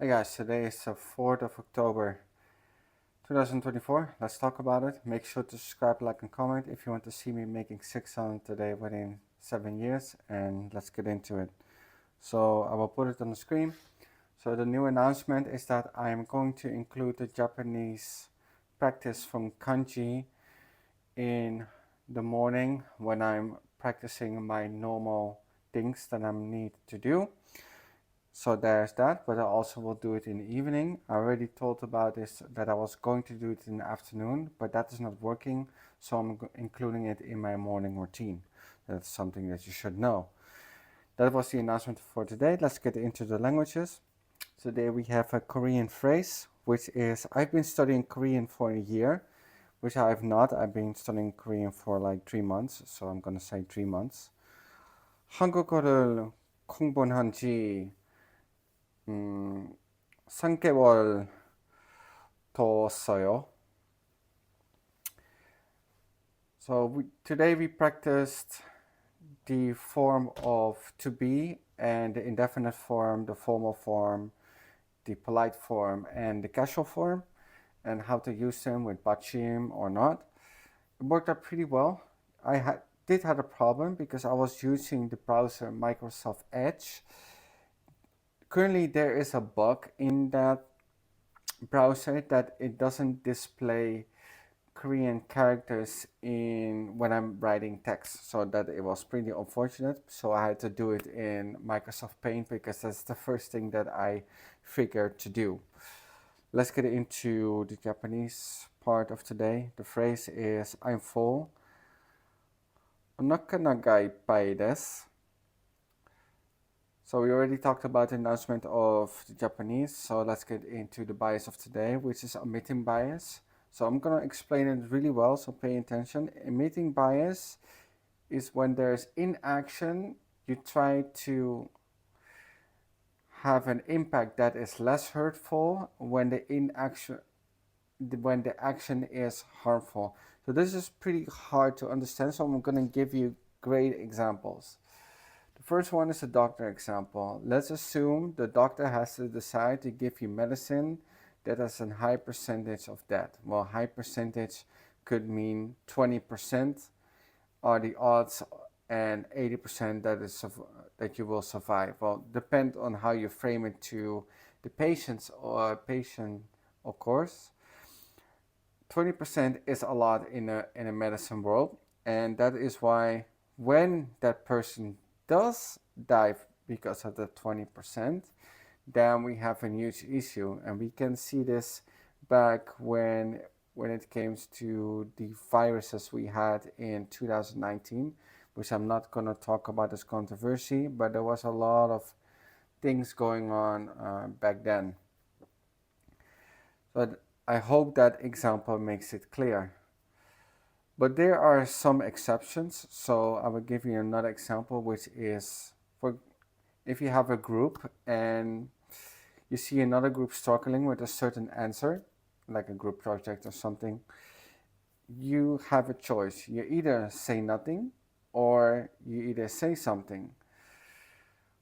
Hey guys, today is the 4th of October 2024. Let's talk about it. Make sure to subscribe, like, and comment if you want to see me making 6 today within 7 years. And let's get into it. So I will put it on the screen. So the new announcement is that I am going to include the Japanese practice from kanji in the morning when I'm practicing my normal things that I need to do. So there's that, but I also will do it in the evening. I already told about this that I was going to do it in the afternoon, but that is not working, so I'm including it in my morning routine. That's something that you should know. That was the announcement for today. Let's get into the languages. Today we have a Korean phrase, which is I've been studying Korean for a year, which I have not. I've been studying Korean for like 3 months, so I'm gonna say 3 months. 한국어를 공부한 지 3개월 더 써요. So today we practiced the form of to be and the indefinite form, the formal form, the polite form, and the casual form, and how to use them with bachim or not. It worked out pretty well. Did have a problem because I was using the browser Microsoft Edge. Currently, there is a bug in that browser that it doesn't display Korean characters in when I'm writing text, so that it was pretty unfortunate. So I had to do it in Microsoft Paint because that's the first thing that I figured to do. Let's get into the Japanese part of today. The phrase is I'm full. Onaka naga ippai desu. So we already talked about the announcement of the Japanese, so let's get into the bias of today, which is omitting bias. So I'm gonna explain it really well, so pay attention. Omitting bias is when there's inaction, you try to have an impact that is less hurtful when the action is harmful. So this is pretty hard to understand, so I'm gonna give you great examples. The first one is a doctor example. Let's assume the doctor has to decide to give you medicine that has a high percentage of death. Well, high percentage could mean 20% are the odds and 80% that you will survive. Well, depend on how you frame it to the patient, of course. 20% is a lot in a medicine world, and that is why when that person does die because of the 20%, then we have a huge issue, and we can see this back when it came to the viruses we had in 2019, which I'm not going to talk about as controversy, but there was a lot of things going on back then. But I hope that example makes it clear. But there are some exceptions, so I will give you another example, which is for if you have a group and you see another group struggling with a certain answer, like a group project or something, you have a choice. You either say nothing or you either say something.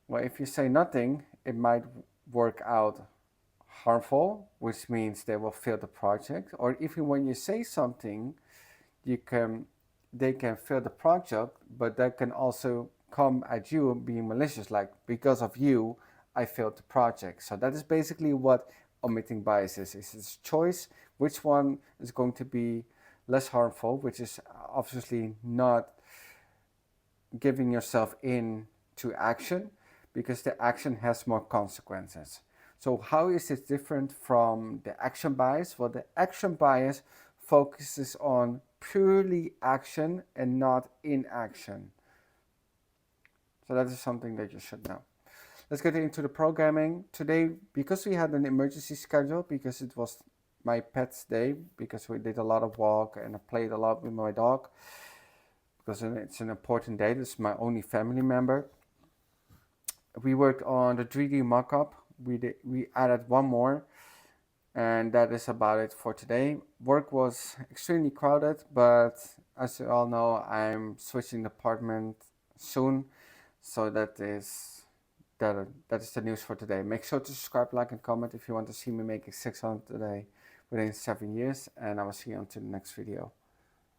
Well, if you say nothing, it might work out harmful, which means they will fail the project, or even when you say something, they can fail the project, but that can also come at you being malicious, like because of you I failed the project. So that is basically what omitting bias is. It's a choice which one is going to be less harmful, which is obviously not giving yourself in to action, because the action has more consequences. So how is it different from the action bias? Well, the action bias focuses on purely action and not inaction. So that is something that you should know. Let's get into the programming. Today, because we had an emergency schedule, because it was my pet's day, because we did a lot of walk and I played a lot with my dog, because it's an important day. This is my only family member. We worked on the 3D mockup. We added one more, and that is about it for today. Work was extremely crowded, but as you all know, I'm switching department soon, so that is that is the news for today. Make sure to subscribe, like, and comment if you want to see me making 600 today within 7 years, and I will see you until the next video.